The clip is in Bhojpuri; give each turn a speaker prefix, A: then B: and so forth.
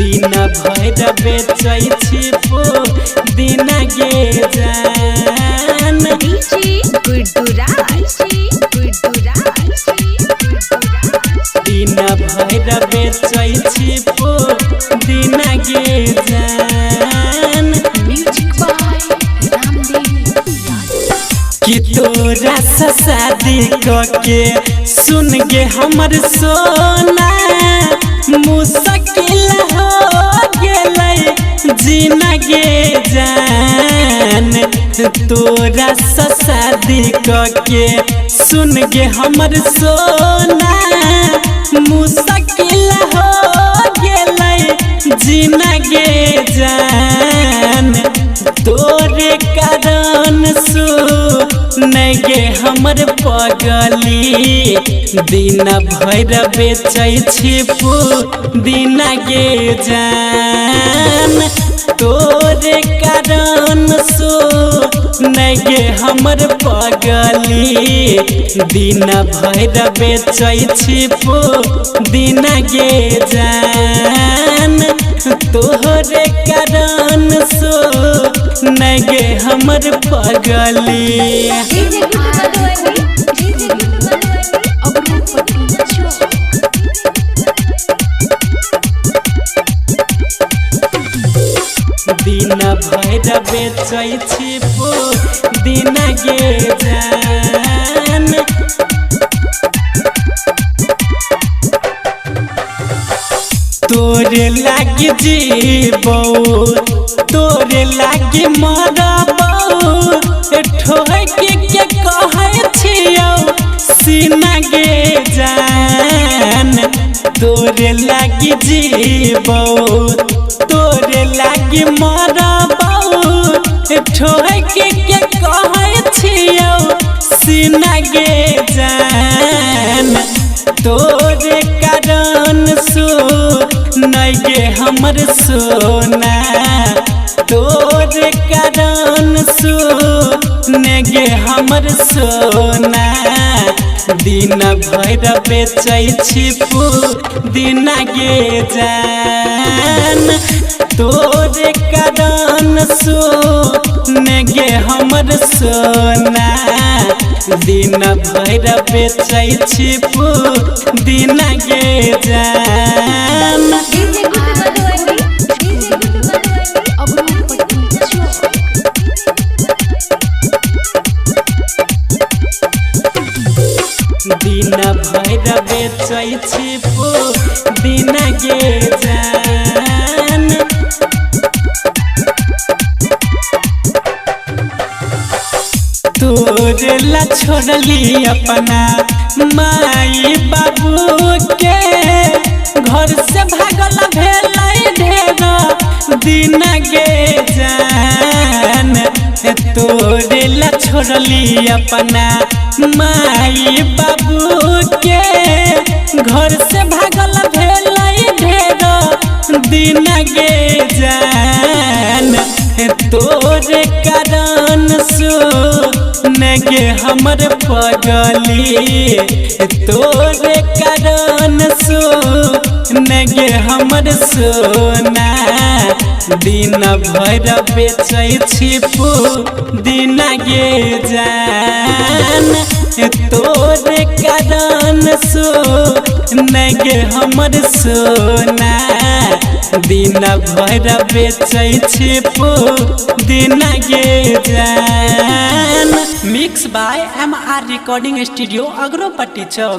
A: दिन भर बेचै छी दिन गे जान। दिन भर बेचै छी दिन गे जान। कि तोरा से शादी करके सुन गे हमर सोना मुश्किल हो गेलै जीना गे जान। तोरा से शादी करके सुन गे हमर सोना मुश्किल हो गेलै जीना गे जान। तोरे कारण नहीं गे हमर पगली दिन भर बेचै छी दिन गे जान। तोरे कारण नहीं गे हमर पगली दिन भर बेचै छी दिन गे जान। तोहरे कारण नहीं गे हमर पगली। दिन भर बेचै छी दिन गे जान। तोरे लागी जीबो तोरे लागी मरबो ठोक के कहै छियौ सीना गे जान। तोरे लागी जीबो तोरे लागी मरबो ठोक के कहै छियौ सीना गे जान। तोरे कारण नहीं गे हमर सोना तोरे कारण नहीं गे हमर सोना दिन भर बेचै छी दिन गे जान। तोरे कारण नहीं गे हमर सोना दिन भर बेचै छी दिन गे जान। दिन भर बेचै छी दिन गे जान। तोरे ला छोड़ली अपना माई बाबू के घर से भागल भेलै ढेर दिन गे जान। तोरे ला छोड़ली अपना माई बाबू के घर से भागल भेलै ढेर दिन गे जान। तोरे कारण नहीं गे हमर पगली तोरे कारण नहीं गे हमर सोना दिन भर बेचै छी दिन गे जान। तोरे कारण नहीं गे हमर सोना दिन भर बेचै छी दिन गे जान। Mix by MR recording studio Agaropatti Chowk.